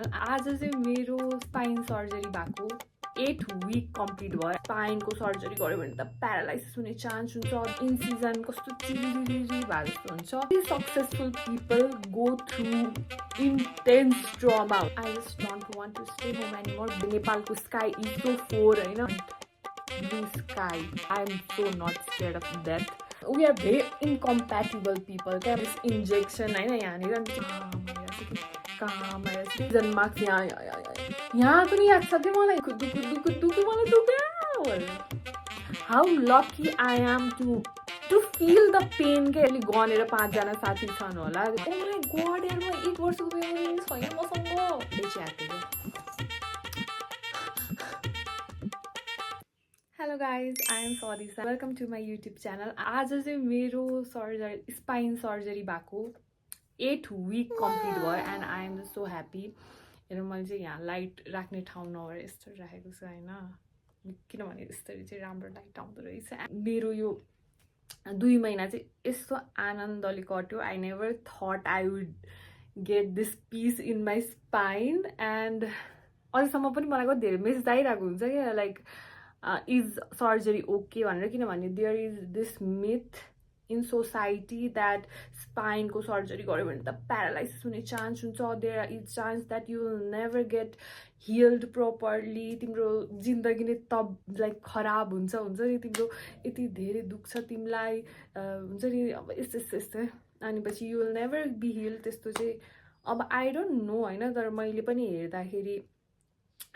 Channel. आज चाहिँ मेरो स्पाइन सर्जरी भएको 8 विक कम्प्लिट भयो। स्पाइनको सर्जरी गर्यो भने त प्यारालाइसिस हुने चान्स हुन्छ, इन सिजन कस्तो चिरिरिरी भए जस्तो हुन्छ। Successful people go through intense trauma. I just don't want to stay home anymore. नेपालको स्काई इज सो फोर होइन, blue sky. I'm so not scared of death. We are very incompatible people. क्या this injection होइन यहाँनिर season marks यहाँ पनि याद छ क्या मलाई दुखु मलाई दुख्यो। How lucky I am to feel the pain के। अलि गनेर 5 जना साथी छन् होला। Oh my god यार म 1 वर्षको मेमोरी छैन मसँग। Hello guys, I am Swadisa. Welcome to my YouTube channel. आज चाहिँ मेरो सर्जरी स्पाइन सर्जरी भएको 8 विक कम्प्लिट भयो and I am just so happy. हेर मैले चाहिँ यहाँ लाइट राख्ने ठाउँ नभएर यस्तो राखेको छु होइन, किनभने यसरी चाहिँ राम्रो लाइट आउँदो रहेछ। मेरो यो 2 महिना चाहिँ यस्तो आनन्दले कट्यो। I never thought I would get this piece in my spine and अहिलेसम्म पनि मलाई धेरै मेसेज आइरहेको हुन्छ क्या, लाइक इज सर्जरी ओके भनेर। किनभने there is this myth in society that स्पाइनको सर्जरी गर्यो भने त प्यारालाइसिस हुने चान्स हुन्छ, there is chance that you will never get healed properly, तिम्रो जिन्दगी नै तब लाइक खराब हुन्छ नि, तिम्रो यति धेरै दुख्छ तिमीलाई हुन्छ नि, अब यस्तै अनि पछि you will never be healed. त्यस्तो चाहिँ अब आई डोन्ट नो होइन, तर मैले पनि हेर्दाखेरि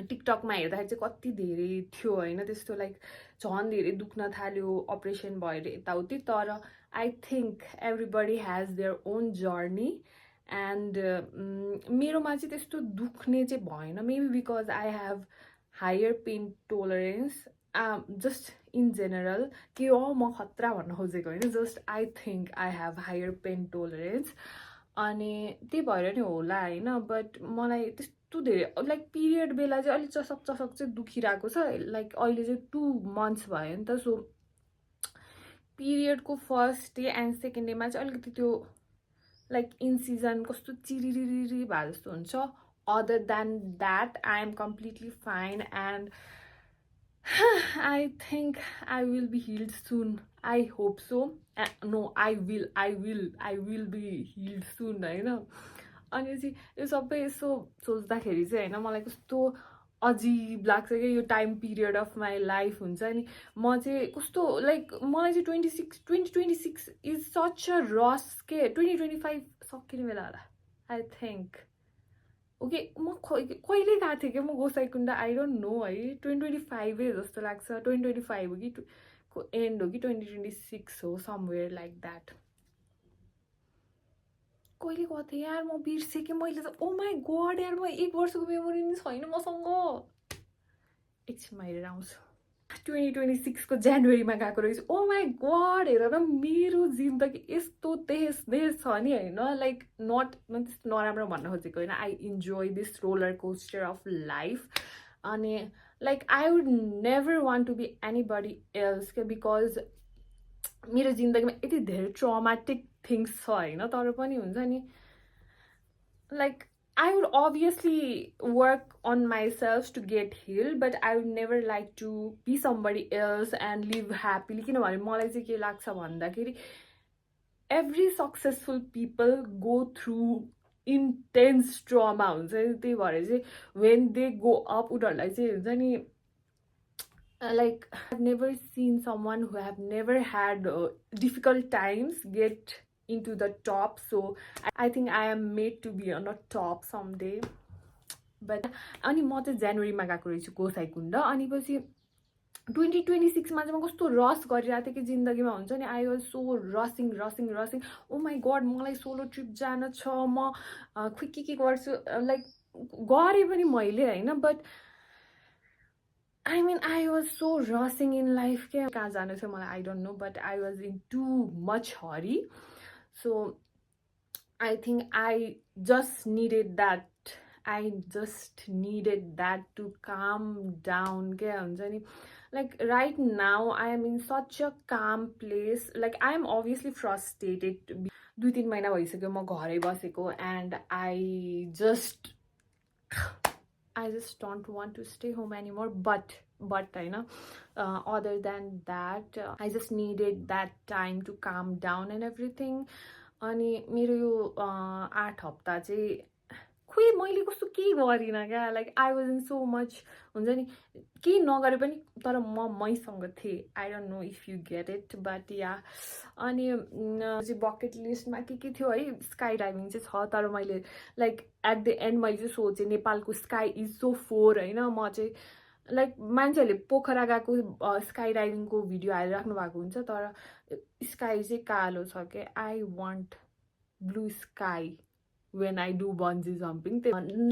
टिकटकमा हेर्दाखेरि चाहिँ कति धेरै थियो होइन त्यस्तो, लाइक झन् धेरै दुख्न थाल्यो अपरेसन भएर यताउति। तर I think everybody has their own journey and मेरोमा चाहिँ त्यस्तो दुख्ने चाहिँ भएन। Maybe because I have higher pain tolerance just in general. के हो म खतरा भन्न खोजेको होइन, just I think I have higher pain tolerance अनि त्यही भएर नि होला होइन। बट मलाई त्यस्तो धेरै लाइक पिरियड बेला चाहिँ अलिक चसक चाहिँ दुखिरहेको छ। लाइक अहिले चाहिँ 2 मन्थ्स भयो नि त, सो पिरियडको फर्स्ट डे एन्ड सेकेन्ड डेमा चाहिँ अलिकति त्यो लाइक इन सिजन कस्तो चिरिरिरी भए जस्तो हुन्छ। Other than that I am completely fine and I think I will be healed soon. I hope so. No, I will be healed soon होइन। अनि चाहिँ यो सबै यसो सोच्दाखेरि चाहिँ होइन मलाई कस्तो अजिब लाग्छ कि यो time period of my life हुन्छ नि। म चाहिँ कस्तो लाइक मलाई चाहिँ 2026 इज सच अ रस के। 2025 सकिने बेला होला आई थिङ्क। ओके म कहिले गएको थिएँ कि म गोसाइकुण्ड, आई डोन्ट नो है। 2025 जस्तो लाग्छ। 2025 हो कि को एन्ड हो कि 2026 हो, समवेयर लाइक द्याट। कहिले गएको थिएँ यार म बिर्सेँ कि मैले त। ओ माई गड यार म 1 वर्षको मेमोरी नि छैन मसँग। एकछिनमा हेरेर आउँछु। 2026 को जनवरीमा गएको रहेछु। ओ माई गड हेर न मेरो जिन्दगी यस्तो देश छ नि होइन, लाइक त्यस्तो नराम्रो भन्न खोजेको होइन। I enjoy this roller coaster of life अनि like I would never want to be anybody else के, बिकज मेरो जिन्दगीमा यति धेरै ट्रमाटिक थिङ्स छ होइन। तर पनि हुन्छ नि like I would obviously work on myself to get healed, but I would never like to be somebody else and live happily. किनभने मलाई चाहिँ के लाग्छ भन्दाखेरि every successful people go through intense trauma हुन्छ नि। त्यही भएर चाहिँ when they go up उनीहरूलाई चाहिँ हुन्छ नि like I've never seen someone who have never had difficult times get into the top, so I think I am made to be on the top someday. But अनि म चाहिँ जनवरीमा गएको रहेछु गोसाइकुण्ड। अनि पछि 2026मा चाहिँ म कस्तो रस गरिरहेको थिएँ कि जिन्दगीमा हुन्छ नि। I was so rushing. Oh my God मलाई सोलो ट्रिप जान छ, म खोइ के गर्छु लाइक गरेँ पनि मैले होइन। But I mean, I was so rushing in life के कहाँ जानु थियो मलाई I don't no, but I was in too much Hari. So I think I just needed that. I just needed that to calm down के हुन्छ नि। Like right now I am in such a calm place. Like I am obviously frustrated. 2-3 महिना भइसक्यो म घरै बसेको and I just I just don't want to stay home anymore. But other than that, I just needed that time to calm down and everything. अनि मेरो यो 8 हप्ता चाहिँ खोइ मैले कस्तो केही गरिनँ क्या. Like I was in so much, हुन्छ नि, केही नगरे पनि तर मैसँग थिएँ. I don't know if you get it, but yeah. अनि चाहिँ बकेट लिस्टमा के थियो है, स्काई डाइभिङ चाहिँ छ. तर मैले लाइक एट द एन्ड मैले चाहिँ सोचेँ नेपालको स्काई इज सो फोर होइन. म चाहिँ लाइक मान्छेहरूले पोखरा गएको स्काई डाइभिङको भिडियो हालिराख्नु भएको हुन्छ, तर स्काई चाहिँ कालो छ क्या. I want blue sky when I do bungee jumping.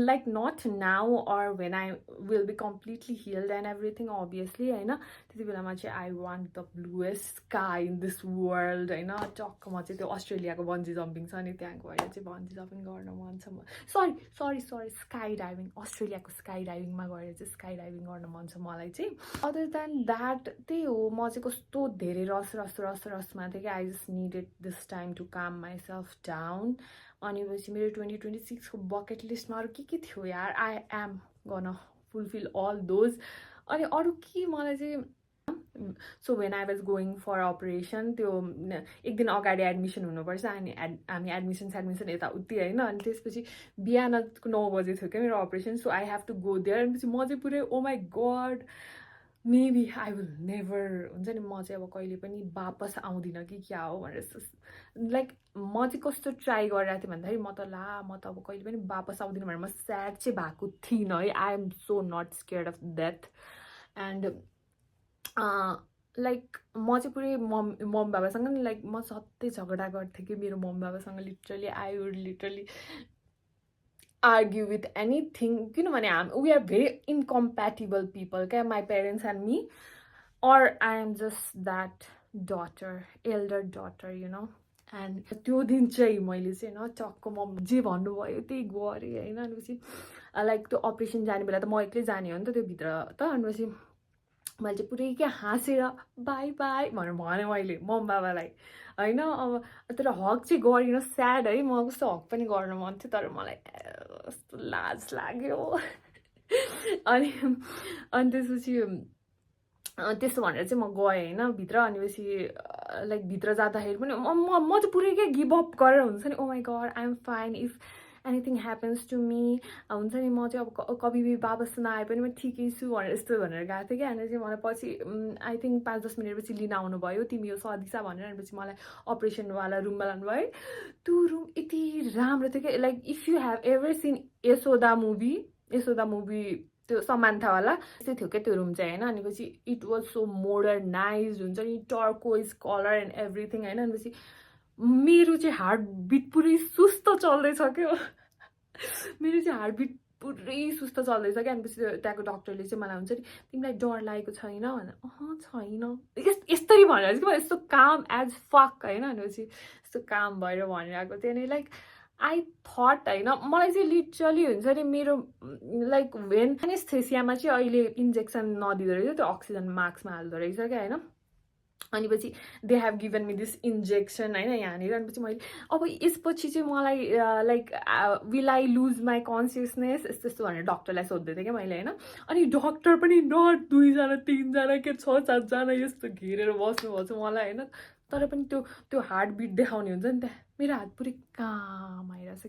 Like not now or when I will be completely healed and everything, obviously, होइन. त्यति बेलामा चाहिँ I want the bluest sky in this world, होइन. टक्क म चाहिँ त्यो अस्ट्रेलियाको बन्जी जम्पिङ छ नि, त्यहाँ गएर चाहिँ बन्जी जम्पिङ गर्न मन छ. सरी स्काई डाइभिङ, अस्ट्रेलियाको स्काई डाइभिङमा गएर चाहिँ स्काई डाइभिङ गर्न मन छ मलाई चाहिँ. अदर देन द्याट त्यही हो. म चाहिँ कस्तो धेरै रसमा थिएँ कि I just needed this time to calm myself down. अनि पछि मेरो 2026 को बकेट लिस्टमा अरू के थियो यार. I am gonna fulfil all those. अनि अरू के मलाई चाहिँ, so when I was going for operation, त्यो एक दिन अगाडि एडमिसन हुनुपर्छ. अनि हामी एडमिसन यताउति होइन. अनि त्यसपछि बिहानको 9 बजे थियो क्या मेरो अपरेसन. So I have to go there. अनि पछि म चाहिँ पुरै oh my god, maybe I will never, हुन्छ नि, म चाहिँ अब कहिले पनि वापस आउँदिनँ कि क्या हो भनेर. लाइक म चाहिँ कस्तो ट्राई गरिरहेको थिएँ भन्दाखेरि म त अब कहिले पनि वापस आउँदिनँ भनेर म स्याड चाहिँ भएको थिइनँ है. I am so not scared of death. And like म चाहिँ पुरै मम बाबासँग नि, लाइक म सधैँ झगडा गर्थेँ कि मेरो मम बाबासँग. Literally I would literally argue with anything, किनभने we are very incompatible people क्या, my parents and me, or I am just that daughter, elder daughter, you know. And त्यो दिन चाहिँ मैले चाहिँ न चक्क म जे भन्नुभयो त्यही गरेँ होइन. अनि लाइक त्यो अपरेसन जाने बेला त म एक्लै जाने हो नि त त्यो भित्र त. अनि मैले चाहिँ पुरै क्या हाँसेर बाई बाई भनेर भने मैले मम बाबालाई होइन. अब तर हक चाहिँ गरिनँ, स्याड है. म कस्तो हक पनि गर्न मन थियो, तर मलाई कस्तो लाज लाग्यो. अनि त्यसपछि त्यस्तो भनेर चाहिँ म गएँ होइन भित्र. अनि पछि लाइक भित्र जाँदाखेरि पनि म चाहिँ पुरै क्या गिभ अप गरेर, हुन्छ नि, oh my god I am fine if anything happens to me, हुन्छ नि. म चाहिँ अब कभी वापस नआए पनि म ठिकै छु भनेर यस्तो भनेर गएको थिएँ क्या. अनि चाहिँ मलाई पछि आई थिङ्क 5-10 मिनटपछि लिन आउनुभयो, तिमी यो सदिसा भनेर. अनि पछि मलाई अपरेसनवाला रुममा लानुभयो. त्यो रुम यति राम्रो थियो क्या. Like if you have ever scene Yashoda movie त्यो समान्थावाला त्यस्तै थियो क्या त्यो रुम चाहिँ होइन. अनि पछि इट वाज सो मोडर्नाइज, हुन्छ नि, टर्कोइज कलर एन्ड एभ्रिथिङ होइन. अनि पछि मेरो चाहिँ हार्ट बिट पुरै सुस्त चल्दैछ क्या. मेरो चाहिँ हार्ट बिट पुरै सुस्त चल्दैछ क्या. अनि पछि त्यहाँको डक्टरले चाहिँ मलाई, हुन्छ नि, तिमीलाई डर लागेको छैन भनेर. छैन यस्तरी भनेर चाहिँ यस्तो काम एज फक होइन. अनि पछि यस्तो काम भएर भनिरहेको थियो. अनि लाइक आई थट होइन, मलाई चाहिँ लिटरली, हुन्छ नि, मेरो लाइक वेन एनेस्थेसियामा चाहिँ अहिले इन्जेक्सन नदिँदो रहेछ, त्यो अक्सिजन मास्कमा हाल्दो रहेछ क्या होइन. अनि पछि they have given me this injection होइन यहाँनिर. अनि पछि मैले अब यसपछि चाहिँ मलाई like will I lose my consciousness यस्तो भनेर डक्टरलाई सोध्दै थिएँ क्या मैले होइन. अनि डक्टर पनि नट 2जना 3जना के 6-7जना यस्तो घेरेर बस्नुभएको छ मलाई होइन. तर पनि त्यो हार्ट बिट देखाउने हुन्छ नि त्यहाँ. मेरो हात पुरै काम आइरहेछ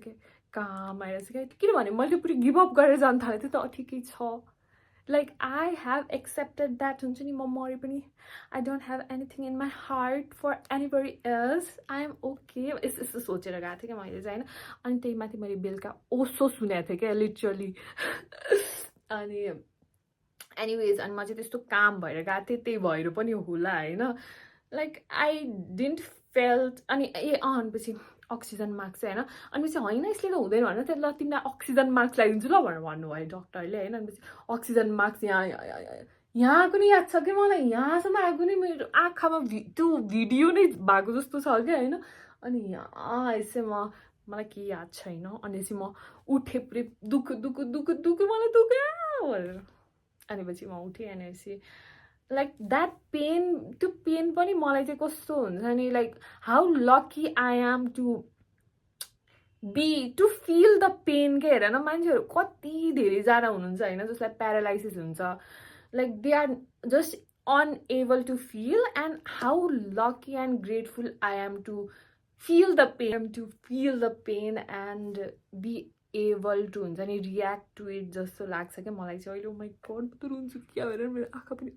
क्या. किनभने मैले पुरै गिभ अप गरेर जान थालेको थिएँ त. ठिकै छ, like I have accepted that, हुन्छ नि, म मरे पनि I don't have anything in my heart for anybody else, I am okay. यस्तो सोचेर गएको थिएँ क्या मैले चाहिँ होइन. अनि त्यही माथि मैले बेलुका ओसो सुनेको थिएँ क्या लिटरली. अनि एनिवेज, अनि म चाहिँ त्यस्तो काम भएर गएको थिएँ, त्यही भएर पनि होला होइन. Like I didn't felt. अनि पछि अक्सिजन मार्क्स चाहिँ होइन. अनि पछि होइन यसले त हुँदैन भनेर चाहिँ ल तिमीलाई अक्सिजन मार्क्स लगाइदिन्छु ल भनेर भन्नुभयो डक्टरले होइन. अनि पछि अक्सिजन मार्क्स यहाँको नि याद छ कि मलाई, यहाँसम्म आएको नि मेरो आँखामा त्यो भिडियो नै भएको जस्तो छ क्या होइन. अनि यसै मलाई केही याद छैन. अनि चाहिँ म उठेँ पुरै दुःख मलाई दुख्यो भनेर. अनि पछि म उठेँ. अनि पछि लाइक द्याट पेन, त्यो पेन पनि मलाई चाहिँ कस्तो हुन्छ नि, like how lucky I am to be to feel the pain के हेर न मान्छेहरू कति धेरैजना हुनुहुन्छ होइन जसलाई प्यारालाइसिस हुन्छ like they are just unable to feel, and how lucky and grateful I am to feel the pain and be able to हुन्छ नि react to it जस्तो लाग्छ क्या मलाई चाहिँ अहिले. माई गड त रुन्छु क्या भनेर मेरो आँखा पनि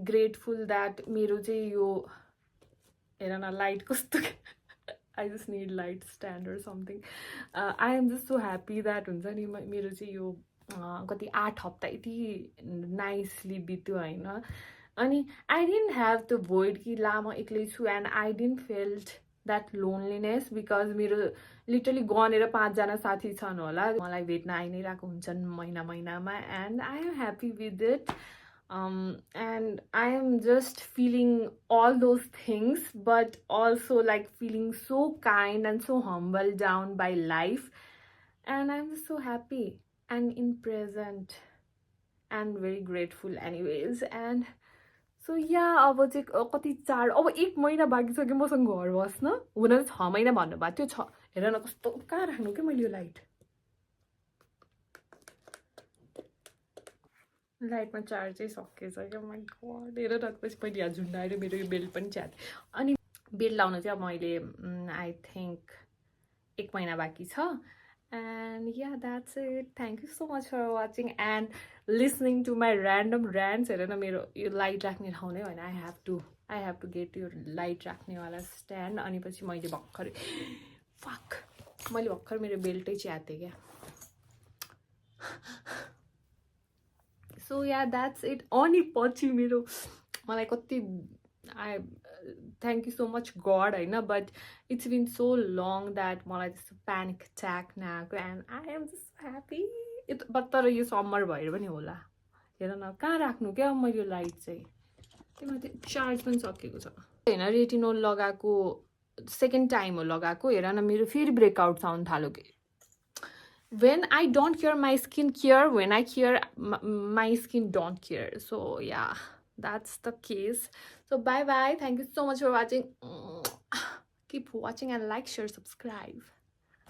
ग्रेटफुल द्याट मेरो चाहिँ यो हेर न लाइट कस्तो I just need light stand or something. I am just so happy that हुन्छ नि मेरो चाहिँ यो कति 8 हप्ता यति नाइसली बित्यो होइन. अनि I didn't have the void कि ला म एक्लै छु and I didn't felt that loneliness because मेरो लिटरली गनेर 5 जना साथी छन् होला मलाई भेट्न आइ नै रहेको हुन्छन् महिनामा and I am happy with it. And I am just feeling all those things, but also like feeling so kind and so humbled down by life, and I'm just so happy and in present and very grateful anyways. And so yeah, अब चाहिँ कति चाड अब 1 महिना बाँकी छ कि मसँग घर बस्न. हुन त 6 महिना भन्नुभएको थियो. हेर न कस्तो कहाँ राख्नु के मैले यो लाइटमा चार्जै सकेछ क्या. माई गड हेर त्यसपछि मैले यहाँ झुन्डाएर मेरो यो बेल्ट पनि च्यातेँ. अनि बेल्ट लाउनु चाहिँ अब मैले आई थिङ्क 1 महिना बाँकी छ. And yeah, that's it. Thank you so much for watching and listening to my random rants. हेर न मेरो यो लाइट राख्ने ठाउँ नै होइन. I have to get your light राख्नेवाला स्ट्यान्ड. अनि पछि मैले भर्खर मेरो बेल्टै च्यातेँ क्या. So yeah, that's it. Ani पछि मेरो मलाई कति thank you so much God होइन, but it's been so long that मलाई त्यस्तो panic attack नआएको and I am just happy. but तर यो समर भएर पनि होला. हेर न कहाँ राख्नु क्या मैले यो लाइट चाहिँ. त्योमाथि चार्ज पनि सकेको छ होइन. रेटिनोल लगाएको सेकेन्ड टाइम हो लगाएको. हेर न मेरो फेरि ब्रेकआउट आउनु थाल्यो कि. When I don't care, my skin care. When I care, my skin don't care. So yeah, that's the case. So bye bye. Thank you so much for watching. Keep watching and like, share, subscribe.